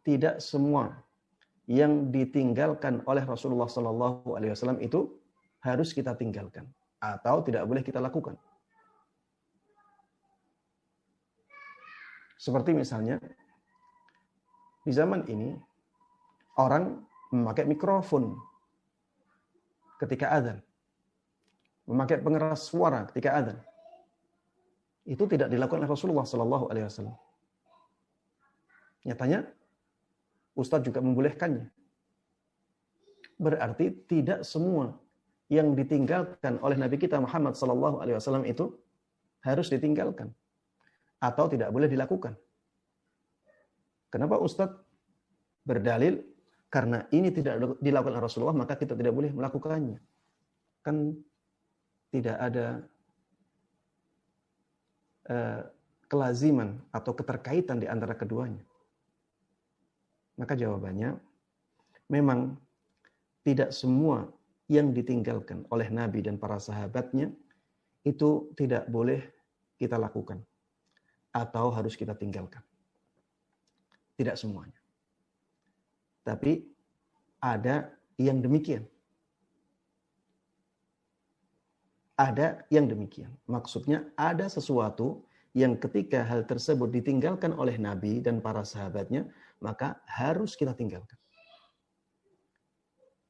tidak semua yang ditinggalkan oleh Rasulullah Sallallahu Alaihi Wasallam itu harus kita tinggalkan atau tidak boleh kita lakukan. Seperti misalnya di zaman ini orang memakai mikrofon ketika adzan, memakai pengeras suara ketika adzan. Itu tidak dilakukan oleh Rasulullah Sallallahu Alaihi Wasallam. Nyatanya, Ustadz juga membolehkannya. Berarti tidak semua yang ditinggalkan oleh Nabi kita Muhammad Sallallahu Alaihi Wasallam itu harus ditinggalkan atau tidak boleh dilakukan. Kenapa Ustadz berdalil? Karena ini tidak dilakukan oleh Rasulullah, maka kita tidak boleh melakukannya. Kan tidak ada kelaziman atau keterkaitan di antara keduanya. Maka jawabannya, memang tidak semua yang ditinggalkan oleh Nabi dan para sahabatnya itu tidak boleh kita lakukan atau harus kita tinggalkan. Tidak semuanya. Tapi ada yang demikian. Ada yang demikian. Maksudnya ada sesuatu yang ketika hal tersebut ditinggalkan oleh Nabi dan para sahabatnya, maka harus kita tinggalkan.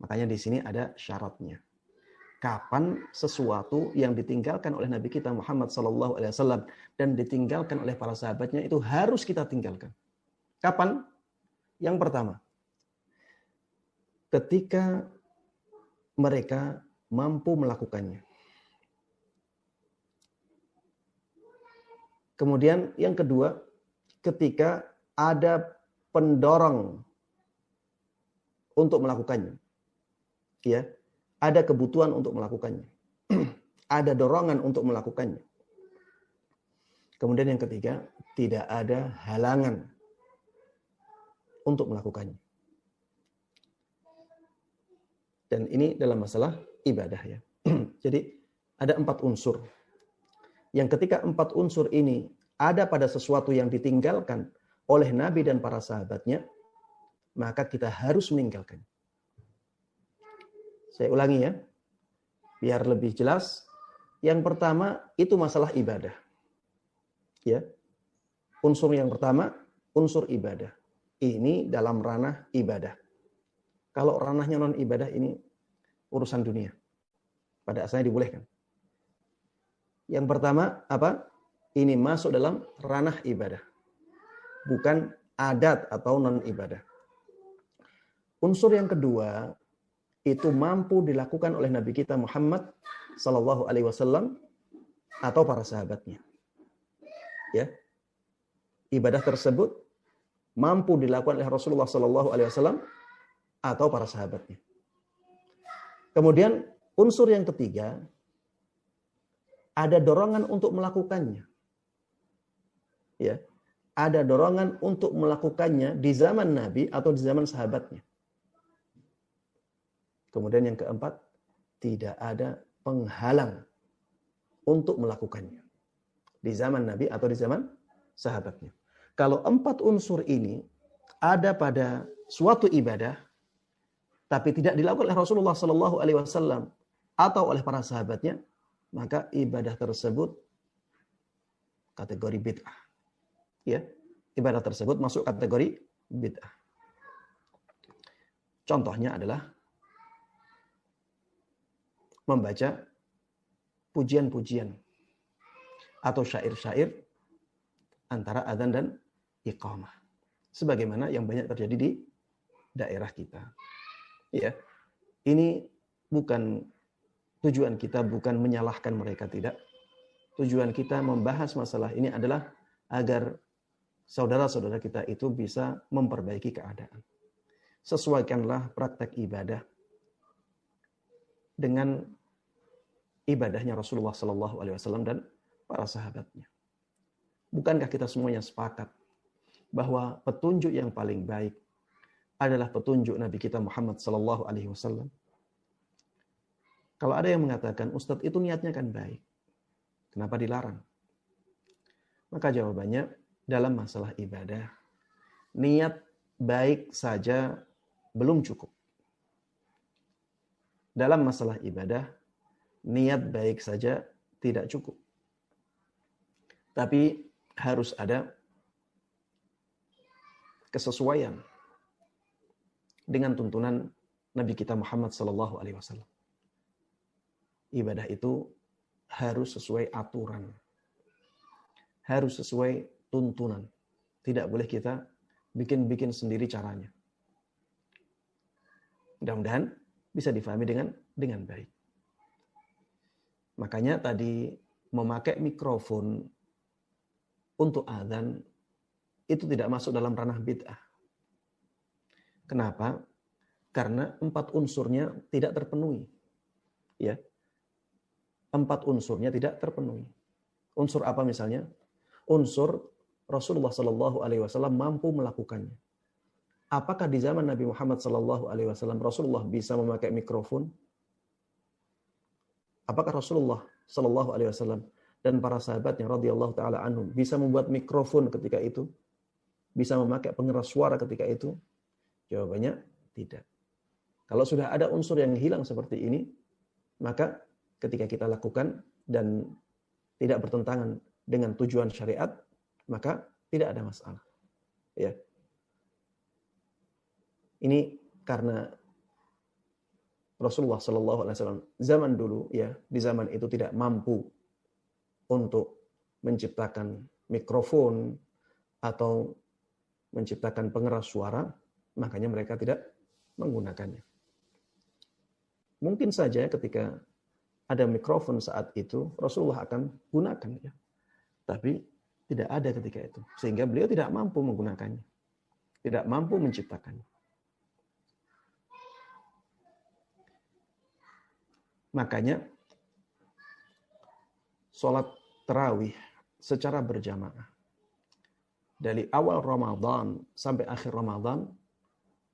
Makanya di sini ada syaratnya. Kapan sesuatu yang ditinggalkan oleh Nabi kita Muhammad SAW dan ditinggalkan oleh para sahabatnya itu harus kita tinggalkan. Kapan? Yang pertama, ketika mereka mampu melakukannya. Kemudian yang kedua, ketika ada pendorong untuk melakukannya. Ya, ada kebutuhan untuk melakukannya. Ada dorongan untuk melakukannya. Kemudian yang ketiga, tidak ada halangan untuk melakukannya. Dan ini dalam masalah ibadah ya. Jadi ada 4 unsur. Yang ketika 4 unsur ini ada pada sesuatu yang ditinggalkan oleh Nabi dan para sahabatnya, maka kita harus meninggalkannya. Saya ulangi ya, biar lebih jelas. Yang pertama itu masalah ibadah. Ya. Unsur yang pertama, unsur ibadah. Ini dalam ranah ibadah. Kalau ranahnya non ibadah ini urusan dunia. Pada asalnya dibolehkan. Yang pertama apa? Ini masuk dalam ranah ibadah. Bukan adat atau non ibadah. Unsur yang kedua itu mampu dilakukan oleh Nabi kita Muhammad sallallahu alaihi wasallam atau para sahabatnya. Ya. Ibadah tersebut mampu dilakukan oleh Rasulullah sallallahu alaihi wasallam atau para sahabatnya. Kemudian unsur yang ketiga, ada dorongan untuk melakukannya. Ya. Ada dorongan untuk melakukannya di zaman Nabi atau di zaman sahabatnya. Kemudian yang keempat, tidak ada penghalang untuk melakukannya di zaman Nabi atau di zaman sahabatnya. Kalau 4 unsur ini ada pada suatu ibadah, tapi tidak dilakukan oleh Rasulullah Sallallahu Alaihi Wasallam atau oleh para sahabatnya, maka ibadah tersebut kategori bid'ah. Ya, ibadah tersebut masuk kategori bid'ah. Contohnya adalah membaca pujian-pujian atau syair-syair antara adzan dan iqamah. Sebagaimana yang banyak terjadi di daerah kita. Ya. Ini bukan tujuan kita, bukan menyalahkan mereka, tidak. Tujuan kita membahas masalah ini adalah agar saudara-saudara kita itu bisa memperbaiki keadaan. Sesuaikanlah praktek ibadah dengan ibadahnya Rasulullah Sallallahu Alaihi Wasallam dan para sahabatnya. Bukankah kita semuanya sepakat bahwa petunjuk yang paling baik adalah petunjuk Nabi kita Muhammad Sallallahu Alaihi Wasallam? Kalau ada yang mengatakan, Ustadz itu niatnya kan baik, kenapa dilarang? Maka jawabannya, dalam masalah ibadah, niat baik saja belum cukup. Dalam masalah ibadah, niat baik saja tidak cukup. Tapi harus ada kesesuaian dengan tuntunan Nabi kita Muhammad SAW. Ibadah itu harus sesuai aturan, harus sesuai tuntunan. Tidak boleh kita bikin-bikin sendiri caranya. Mudah-mudahan bisa difahami dengan baik. Makanya tadi memakai mikrofon untuk azan itu tidak masuk dalam ranah bid'ah. Kenapa? Karena 4 unsurnya tidak terpenuhi. Ya. 4 unsurnya tidak terpenuhi. Unsur apa misalnya? Unsur Rasulullah SAW mampu melakukannya. Apakah di zaman Nabi Muhammad SAW Rasulullah bisa memakai mikrofon? Apakah Rasulullah SAW dan para sahabatnya radhiyallahu taala anhum bisa membuat mikrofon ketika itu? Bisa memakai pengeras suara ketika itu? Jawabannya tidak. Kalau sudah ada unsur yang hilang seperti ini, maka ketika kita lakukan dan tidak bertentangan dengan tujuan syariat, maka tidak ada masalah. Ya. Ini karena Rasulullah SAW zaman dulu, ya, di zaman itu tidak mampu untuk menciptakan mikrofon atau menciptakan pengeras suara, makanya mereka tidak menggunakannya. Mungkin saja ketika ada mikrofon saat itu, Rasulullah akan gunakan, ya. Tapi tidak ada ketika itu. Sehingga beliau tidak mampu menggunakannya. Tidak mampu menciptakannya. Makanya sholat tarawih secara berjamaah dari awal Ramadan sampai akhir Ramadan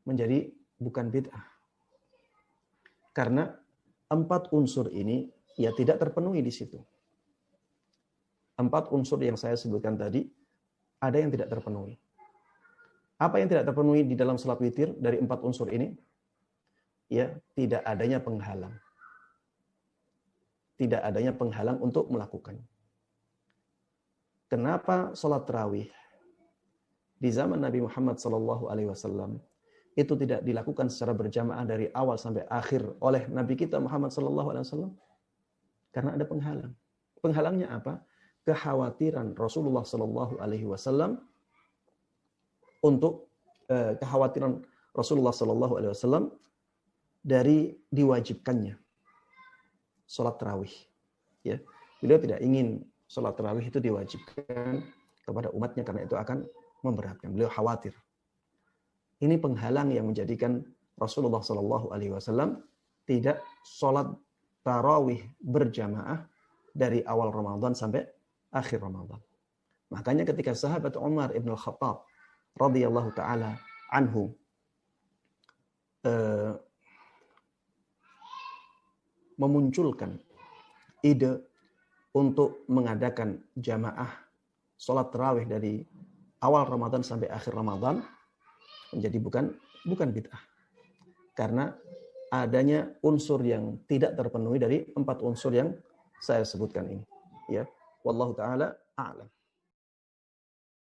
menjadi bukan bid'ah. Karena 4 unsur ini ya tidak terpenuhi di situ. 4 unsur yang saya sebutkan tadi ada yang tidak terpenuhi. Apa yang tidak terpenuhi di dalam salat witir dari 4 unsur ini? Ya, tidak adanya penghalang. Tidak adanya penghalang untuk melakukannya. Kenapa salat tarawih di zaman Nabi Muhammad SAW itu tidak dilakukan secara berjamaah dari awal sampai akhir oleh Nabi kita Muhammad SAW? Karena ada penghalang. Penghalangnya apa? Kekhawatiran Rasulullah SAW untuk kekhawatiran Rasulullah SAW dari diwajibkannya sholat tarawih. Ya, beliau tidak ingin sholat tarawih itu diwajibkan kepada umatnya karena itu akan memberatkan. Beliau khawatir. Ini penghalang yang menjadikan Rasulullah SAW tidak sholat tarawih berjamaah dari awal Ramadan sampai akhir Ramadan. Makanya ketika sahabat Umar ibn al-Khattab radhiyallahu taala anhu memunculkan ide untuk mengadakan jamaah sholat tarawih dari awal Ramadan sampai akhir Ramadan menjadi bukan bid'ah. Karena adanya unsur yang tidak terpenuhi dari 4 unsur yang saya sebutkan ini. Ya, wallahu taala a'lam.